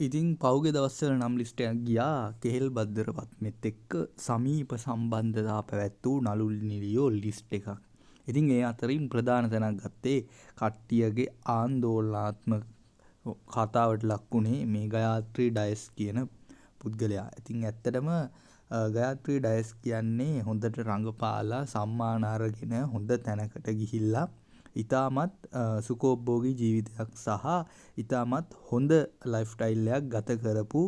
ඉතින් පෞගේ දවස්වල නම් ලිස්ටයක් ගියා කෙහෙල් බද්දරපත්මෙත් එක්ක සමීප සම්බන්ධතා පැවැත් වූ නළු නිළියෝ ලිස්ට් එකක්. ඉතින් ඒ අතරින් ප්‍රධාන තැනක් ගත්තේ කට්ටියගේ ආන්දෝලනාත්මක කතාවට ලක්වුණේ මේ ගයාත්‍රී ඩයස් කියන පුද්ගලයා. ඉතින් ඇත්තටම ගයාත්‍රී ඩයස් කියන්නේ හොඳට රඟපාලා සම්මාන අරගෙන හොඳ තැනකට ගිහිල්ලා ඉතාමත් සුකෝපභෝගී ජීවිතයක් සහ ඉතාමත් හොඳ ලයිෆ් ස්ටයිල් එකක් ගත කරපු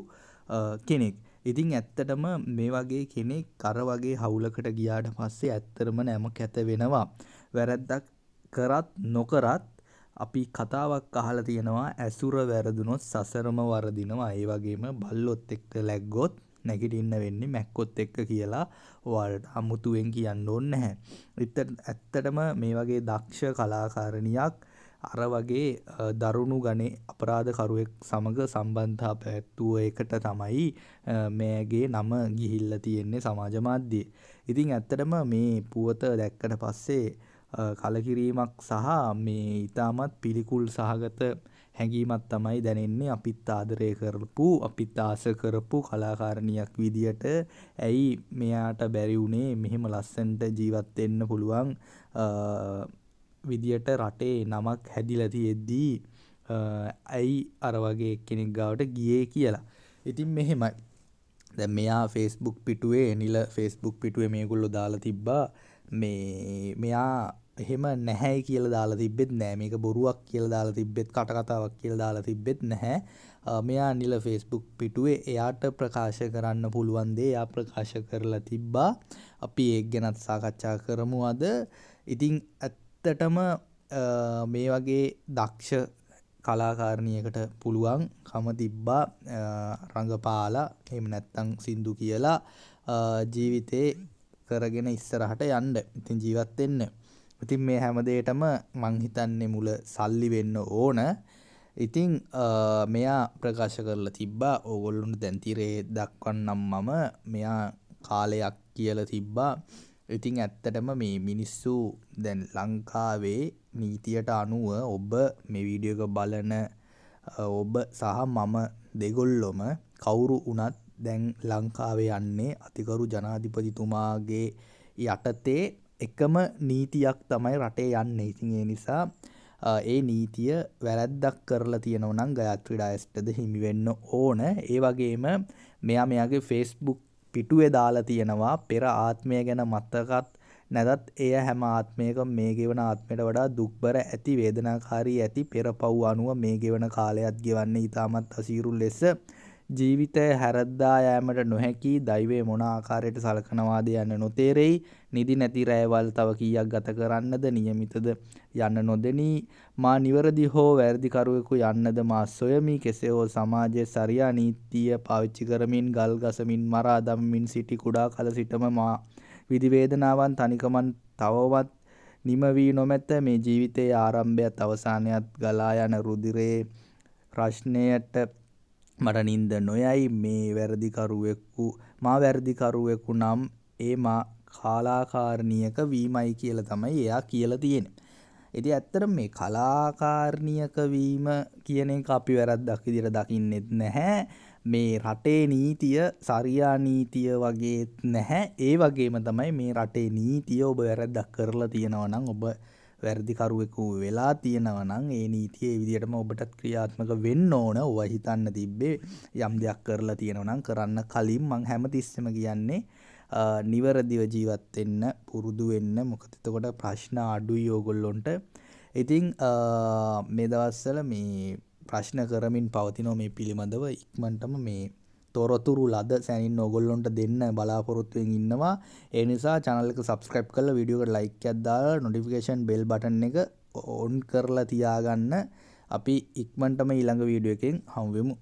කෙනෙක්. ඉතින් ඇත්තටම මේ වගේ කෙනෙක් අර වගේ හවුලකට ගියාට පස්සේ ඇත්තටම නැම කැත වෙනවා. වැරද්දක් කරත් නොකරත් අපි කතාවක් අහලා තියෙනවා ඇසුර වැරදුනොත් සසරම වරදිනවා. ඒ වගේම බල්ලොත් එක්ක läග්ගොත් නැගිටින්න වෙන්නේ මැක්කොත් එක්ක කියලා ඔයාලට අමුතුවෙන් කියන්න ඕනේ නැහැ. ඇත්තටම මේ වගේ දක්ෂ කලාකාරණියක් අර වගේ දරුණු ගණේ අපරාධකරුවෙක් සමග සම්බන්ධතා පැවැත්වුව එකට තමයි මේගේ නම ගිහිල්ලා තියෙන්නේ සමාජ මාධ්‍යයේ. ඉතින් ඇත්තටම මේ පුවත දැක්කට පස්සේ කලකිරීමක් සහ මේ ඊටමත් පිළිකුල් සහගත හැඟීමක් තමයි දැනෙන්නේ. අපිත් ආදරය කරපු අපිත් ආස කරපු කලාකාරණියක් විදියට ඇයි මෙයාට බැරි වුණේ මෙහෙම ලස්සනට ජීවත් වෙන්න පුළුවන් විදියට රටේ නමක් හැදිලා තියෙද්දී ඇයි අර වගේ කෙනෙක් ගාවට ගියේ කියලා. ඉතින් මෙහෙමයි. දැන් මෙයා Facebook පිටුවේ නිල Facebook පිටුවේ මේගොල්ලෝ දාලා තිබ්බා මෙයා එහෙම නැහැයි කියලා දාලා තිබ්බෙත් නෑ. මේක බොරුවක් කියලා දාලා තිබ්බෙත් කටකතාවක් කියලා දාලා තිබ්බෙත් නැහැ. මෙයා නිල Facebook පිටුවේ එයාට ප්‍රකාශ කරන්න පුළුවන් දේ එයා ප්‍රකාශ කරලා තිබ්බා. අපි ඒක ගැනත් සාකච්ඡා කරමු අද. ඉතින් ඇත්තටම මේ වගේ දක්ෂ කලාකාරණියකට පුළුවන් කම තිබ්බා රංගපාලා එහෙම නැත්නම් සින්දු කියලා ජීවිතේ කරගෙන ඉස්සරහට යන්න. ඉතින් ජීවත් වෙන්න. ඉතින් මේ හැම දෙයකටම මං හිතන්නේ මුල සල්ලි වෙන්න ඕන. ඉතින් මෙයා ප්‍රකාශ කරලා තිබ්බා ඕගොල්ලොන්ට දැන් තිරේ දක්වන්නම් මම මෙයා කාලයක් කියලා තිබ්බා. ඉතින් ඇත්තටම මේ මිනිස්සු දැන් ලංකාවේ නීතියට අනුව ඔබ මේ වීඩියෝ එක බලන ඔබ සහ මම දෙගොල්ලොම කවුරු වුණත් දැන් ලංකාවේ යන්නේ අතිගරු ජනාධිපතිතුමාගේ යටතේ එකම නීතියක් තමයි රටේ යන්නේ. ඉතින් ඒ නිසා ඒ නීතිය වැරද්දක් කරලා තියෙනවා නම් ගයාත්‍රී ඩයස්ටද හිමි වෙන්න ඕන. ඒ වගේම මෙයාගේ Facebook පිටුවේ දාලා තියෙනවා පෙර ආත්මය ගැන මතකත් නැදත් එය හැම ආත්මයකම මේ ගෙවන ආත්මයට වඩා දුක්බර ඇති වේදනාකාරී ඇති පෙරපව් අනුව මේ ගෙවන කාලයත් ගෙවන්නේ ඉතාමත් අසීරු ලෙස ජීවිතය හැරද්දා යෑමට නොහැකි දෛවය මොන ආකාරයට සලකනවාද යන්න නොතේරෙයි. නිදි නැති රැයවල් තව කීයක් ගත කරන්නද නියමිතද යන්න නොදෙනී මා නිවැරදි හෝ වැරදි කරුවෙකු යන්නද මා සොයමි. කෙසේ හෝ සමාජයේ සරියා නීතිය පාවිච්චි කරමින් ගල් ගසමින් මරා දමමින් සිටි කුඩා කල සිටම මා විධි වේදනාවන් තනිකමන් තවවත් නිම වී නොමැත. මේ ජීවිතයේ ආරම්භයත් අවසානයත් ගලා යන රුධිරේ රශ්නයට මට නින්ද නොයයි. මා වැරදිකරුවෙකු නම් ඒ මා කලාකාරණියක වීමයි කියලා තමයි එයා කියලා තියෙන්නේ. ඉතින් ඇත්තටම මේ කලාකාරණියක වීම කියන එක අපි වැරද්දක් විදිහට දකින්නෙත් නැහැ. මේ රටේ නීතිය සරියා නීතිය වගේත් නැහැ. ඒ වගේම තමයි මේ රටේ නීතිය ඔබ වැරද්දක් කරලා තියෙනවා නම් ඔබ වැරදිකරුවෙකු වෙලා තියෙනවා නම් ඒ නීතිය ඒ විදිහටම ඔබටත් ක්‍රියාත්මක වෙන්න ඕන. ඔව හිතන්න තිබ්බේ යම් දෙයක් කරලා තියෙනවා නම් කරන්න කලින් මං හැමතිස්සෙම කියන්නේ නිවැරදිව ජීවත් වෙන්න පුරුදු වෙන්න. මොකද එතකොට ප්‍රශ්න අඩුයි ඕගොල්ලොන්ට. ඉතින් මේ දවස්වල මේ ප්‍රශ්න කරමින් පවතිනවා මේ පිළිබඳව ඉක්මනටම මේ තොරතුරු ලද සැනින් ඕගොල්ලොන්ට දෙන්න බලාපොරොත්තුවෙන් ඉන්නවා. ඒ නිසා channel එක subscribe කරලා වීඩියෝ එකට like එකක් දාලා notification bell button එක on කරලා තියාගන්න. අපි ඉක්මනටම ඊළඟ වීඩියෝ එකෙන් හමු වෙමු.